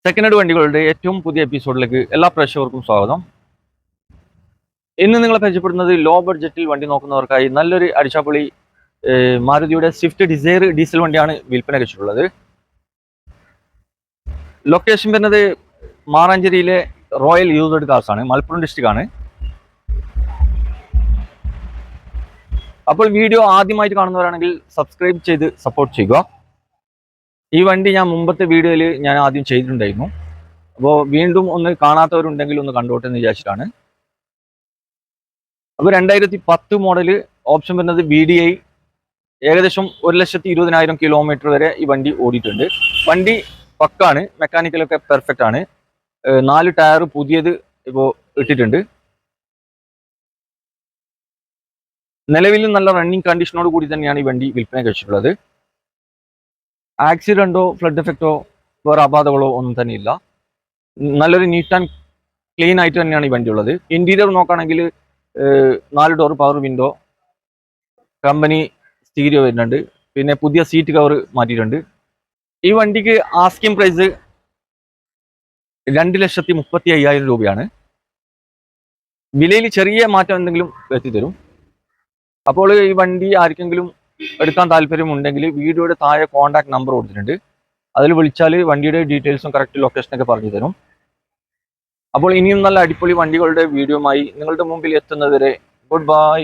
Second hand വണ്ടികളുടെ ഏറ്റവും പുതിയ എപ്പിസോഡിലേക്ക് എല്ലാ പ്രേക്ഷകർക്കും സ്വാഗതം. ഇന്ന് നിങ്ങളെ പരിചയപ്പെടുന്നത് ലോ ബഡ്ജറ്റിൽ വണ്ടി നോക്കുന്നവർക്കായി നല്ലൊരു അടിച്ചാപ്പൊളി മാരുതിയുടെ സ്വിഫ്റ്റ് ഡിസയർ ഡീസൽ വണ്ടിയാണ് വിൽപ്പന വെച്ചിട്ടുള്ളത്. ലൊക്കേഷൻ വരുന്നത് മാറാഞ്ചേരിയിലെ റോയൽ യൂസ്ഡ് കാർസ് ആണ്, മലപ്പുറം ഡിസ്ട്രിക്റ്റ് ആണ്. അപ്പോൾ വീഡിയോ ആദ്യമായിട്ട് കാണുന്നവരാണെങ്കിൽ സബ്സ്ക്രൈബ് ചെയ്ത് സപ്പോർട്ട് ചെയ്യുക. ഈ വണ്ടി ഞാൻ മുമ്പത്തെ വീഡിയോയിൽ ഞാൻ ആദ്യം ചെയ്തിട്ടുണ്ടായിരുന്നു. അപ്പോൾ വീണ്ടും ഒന്ന് കാണാത്തവരുണ്ടെങ്കിൽ ഒന്ന് കണ്ടോട്ടെ എന്ന് വിചാരിച്ചിട്ടാണ്. അപ്പോൾ 2010 മോഡല്, ഓപ്ഷൻ വരുന്നത് VDI. ഏകദേശം 1,20,000 കിലോമീറ്റർ വരെ ഈ വണ്ടി ഓടിയിട്ടുണ്ട്. വണ്ടി പക്കാണ്, മെക്കാനിക്കലൊക്കെ പെർഫെക്റ്റ് ആണ്. 4 ടയർ പുതിയത് ഇപ്പോൾ ഇട്ടിട്ടുണ്ട്. നിലവിൽ നല്ല റണ്ണിങ് കണ്ടീഷനോട് കൂടി തന്നെയാണ് ഈ വണ്ടി വിൽപ്പന കഴിച്ചിട്ടുള്ളത്. ആക്സിഡന്റോ ഫ്ലഡ് എഫക്റ്റോ വേറെ അപാധകളോ ഒന്നും തന്നെ ഇല്ല. നല്ലൊരു നീറ്റ് ആൻഡ് ക്ലീൻ ആയിട്ട് തന്നെയാണ് ഈ വണ്ടി ഉള്ളത്. ഇന്റീരിയർ നോക്കുകയാണെങ്കിൽ 4 door power window, company stereo വരുന്നുണ്ട്, പിന്നെ പുതിയ സീറ്റ് കവർ മാറ്റിയിട്ടുണ്ട്. ഈ വണ്ടിക്ക് ആസ്കിംഗ് പ്രൈസ് 2,35,000 രൂപയാണ്. വിലയിൽ ചെറിയ മാറ്റം എന്തെങ്കിലും എത്തിത്തരും. അപ്പോൾ ഈ വണ്ടി ആർക്കെങ്കിലും എടുക്കാൻ താല്പര്യമുണ്ടെങ്കിൽ വീഡിയോയുടെ താഴെ കോൺടാക്ട് നമ്പർ കൊടുത്തിട്ടുണ്ട്. അതിൽ വിളിച്ചാൽ വണ്ടിയുടെ ഡീറ്റെയിൽസും കറക്റ്റ് ലൊക്കേഷനൊക്കെ പറഞ്ഞു തരും. അപ്പോൾ ഇനിയും നല്ല അടിപൊളി വണ്ടികളുടെ വീഡിയോയുമായി നിങ്ങളുടെ മുമ്പിൽ എത്തുന്നതുവരെ ഗുഡ് ബൈ.